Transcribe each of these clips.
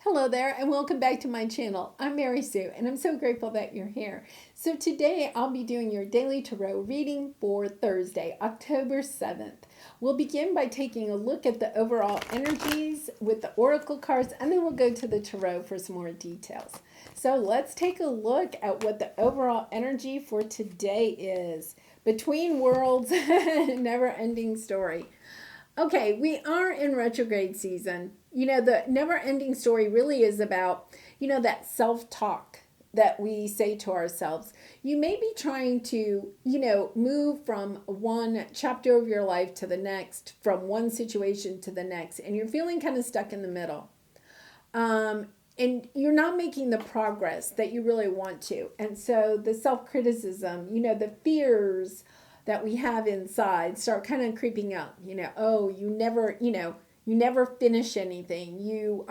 Hello there, and welcome back to my channel. I'm Mary Sue, and I'm so grateful that you're here. So today I'll be doing your daily tarot reading for Thursday, October 7th. We'll begin by taking a look at the overall energies with the oracle cards, and then we'll go to the tarot for some more details. So let's take a look at what the overall energy for today is. Between worlds, never-ending story. Okay, we are in retrograde season. The never ending story really is about, that self talk that we say to ourselves. You may be trying to, move from one chapter of your life to the next, from one situation to the next, and you're feeling kind of stuck in the middle. And you're not making the progress that you really want to. And so the self criticism, the fears that we have inside start kind of creeping up. You never finish anything. You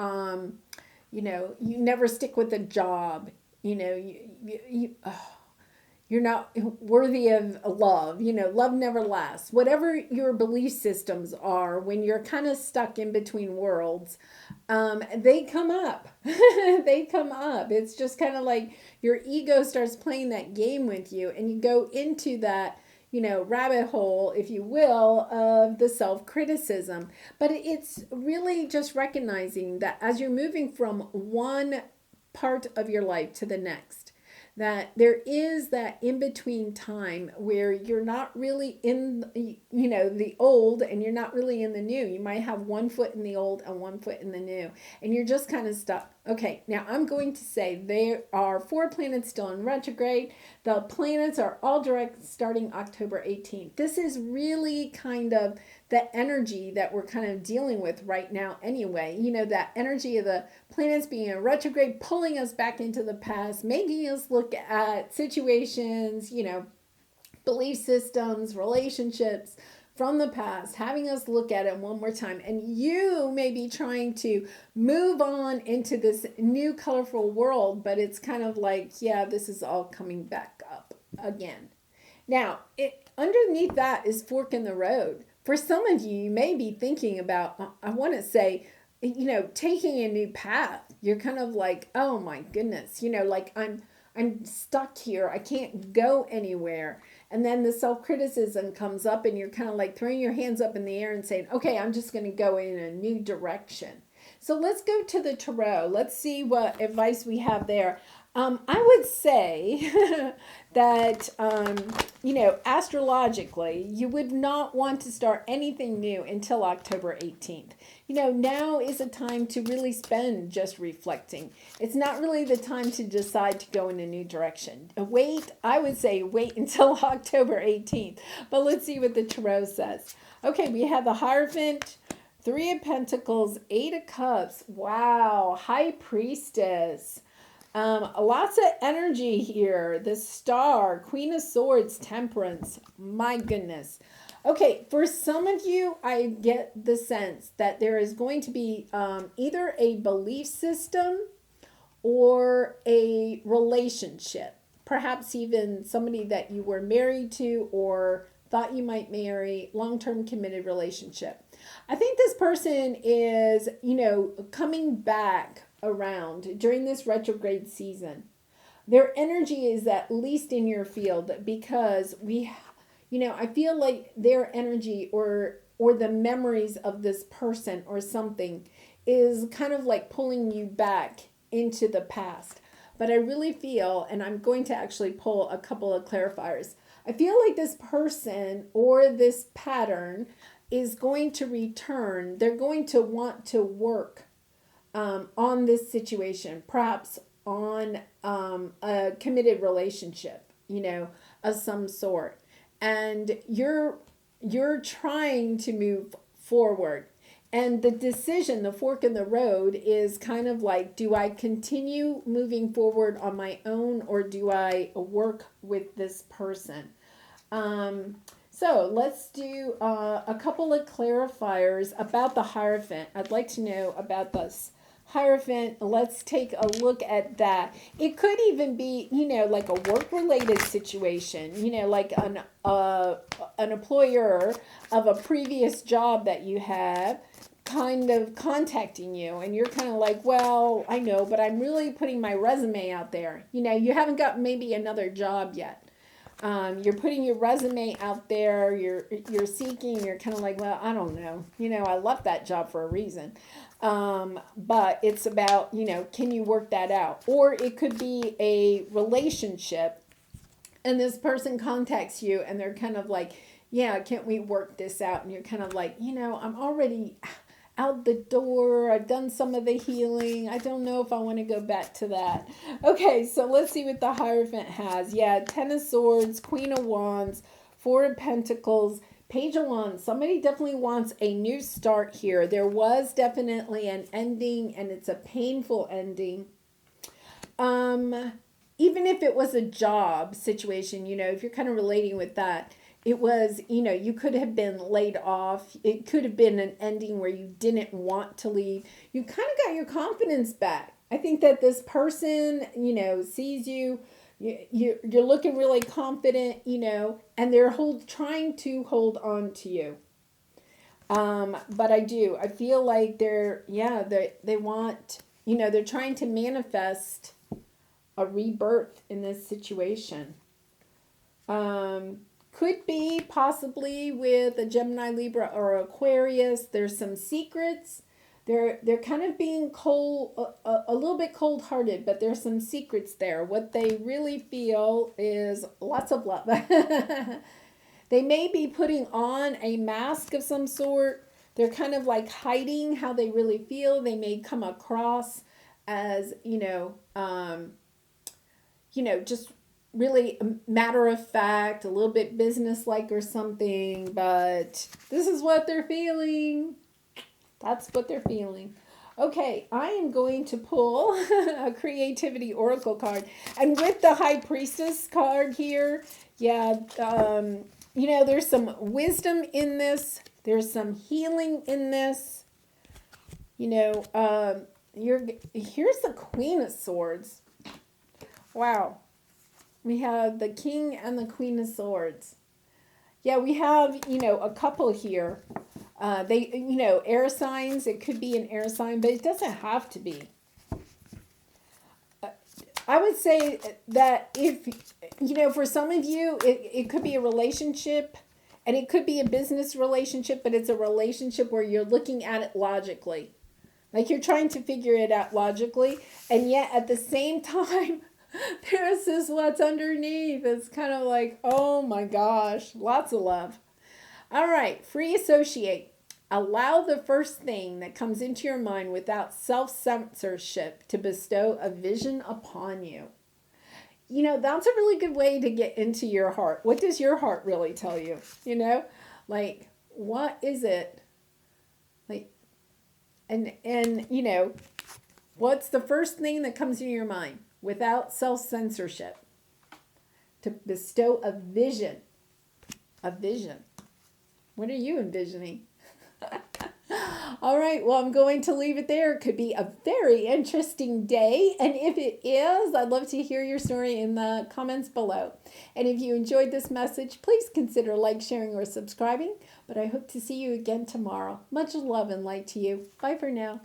never stick with a job. You're not worthy of love. Love never lasts. Whatever your belief systems are, when you're kind of stuck in between worlds, they come up. They come up. It's just kind of like your ego starts playing that game with you, and you go into that rabbit hole, if you will, of the self-criticism. But it's really just recognizing that as you're moving from one part of your life to the next, that there is that in-between time where you're not really in, the old, and you're not really in the new. You might have one foot in the old and one foot in the new, and you're just kind of stuck. Okay, now I'm going to say there are 4 planets still in retrograde. The planets are all direct starting October 18th. This is really kind of the energy that we're kind of dealing with right now anyway. That energy of the planets being in retrograde, pulling us back into the past, making us look at situations, belief systems, relationships from the past, having us look at it one more time. And you may be trying to move on into this new colorful world, but it's kind of like, yeah, this is all coming back up again. Now, underneath that is fork in the road. For some of you, you may be thinking about, I want to say, taking a new path. You're kind of like, oh my goodness, like I'm stuck here. I can't go anywhere. And then the self-criticism comes up, and you're kind of like throwing your hands up in the air and saying, okay, I'm just going to go in a new direction. So let's go to the tarot. Let's see what advice we have there. I would say that, astrologically, you would not want to start anything new until October 18th. Now is a time to really spend just reflecting. It's not really the time to decide to go in a new direction. I would say wait until October 18th. But let's see what the tarot says. Okay, we have the Hierophant, 3 of Pentacles, 8 of Cups. Wow, High Priestess. Lots of energy here. The Star, Queen of Swords, Temperance. My goodness. Okay, for some of you, I get the sense that there is going to be either a belief system or a relationship. Perhaps even somebody that you were married to or thought you might marry, long-term committed relationship. I think this person is, coming back around during this retrograde season. Their energy is at least in your field, because I feel like their energy or the memories of this person or something is kind of like pulling you back into the past. But I really feel, and I'm going to actually pull a couple of clarifiers, I feel like this person or this pattern is going to return. They're going to want to work on this situation, perhaps on a committed relationship, of some sort. And you're trying to move forward. And the decision, the fork in the road, is kind of like, do I continue moving forward on my own, or do I work with this person? So let's do a couple of clarifiers about the Hierophant. I'd like to know about this Hierophant. Let's take a look at that. It could even be, like a work-related situation, like an employer of a previous job that you have kind of contacting you, and you're kind of like, well, I know, but I'm really putting my resume out there. You know, you haven't got maybe another job yet. You're putting your resume out there, you're seeking, you're kind of like, well, I don't know. You know, I left that job for a reason. But it's about, you know, can you work that out? Or it could be a relationship, and this person contacts you and they're kind of like, yeah, can't we work this out? And you're kind of like, you know, I'm already out the door. I've done some of the healing. I don't know if I want to go back to that. Okay, so let's see what the Hierophant has. Yeah, 10 of Swords, Queen of Wands, 4 of Pentacles, Page of Wands. Somebody definitely wants a new start here. There was definitely an ending, and it's a painful ending. Even if it was a job situation, you know, if you're kind of relating with that, it was, you know, you could have been laid off. It could have been an ending where you didn't want to leave. You kind of got your confidence back. I think that this person, you know, sees you. You're looking really confident, you know, and they're trying to hold on to you. But I feel like they want, you know, they're trying to manifest a rebirth in this situation. Could be possibly with a Gemini, Libra, or Aquarius. There's some secrets. They're kind of being cold, a little bit cold-hearted, but there's some secrets there. What they really feel is lots of love. They may be putting on a mask of some sort. They're kind of like hiding how they really feel. They may come across as, just really matter of fact, a little bit business-like or something, but this is what they're feeling. That's what they're feeling. Okay, I am going to pull a Creativity Oracle card. And with the High Priestess card here, there's some wisdom in this. There's some healing in this. Here's the Queen of Swords. Wow. We have the King and the Queen of Swords. Yeah, we have, a couple here. Air signs. It could be an air sign, but it doesn't have to be. I would say that if, for some of you, it could be a relationship, and it could be a business relationship, but it's a relationship where you're looking at it logically. Like you're trying to figure it out logically, and yet at the same time, there's this what's underneath. It's kind of like, oh my gosh, lots of love. All right, free associate. Allow the first thing that comes into your mind without self-censorship to bestow a vision upon you. That's a really good way to get into your heart. What does your heart really tell you? Like, what is it? Like, and what's the first thing that comes into your mind without self-censorship to bestow a vision? A vision. What are you envisioning? All right, well, I'm going to leave it there. It could be a very interesting day. And if it is, I'd love to hear your story in the comments below. And if you enjoyed this message, please consider sharing, or subscribing. But I hope to see you again tomorrow. Much love and light to you. Bye for now.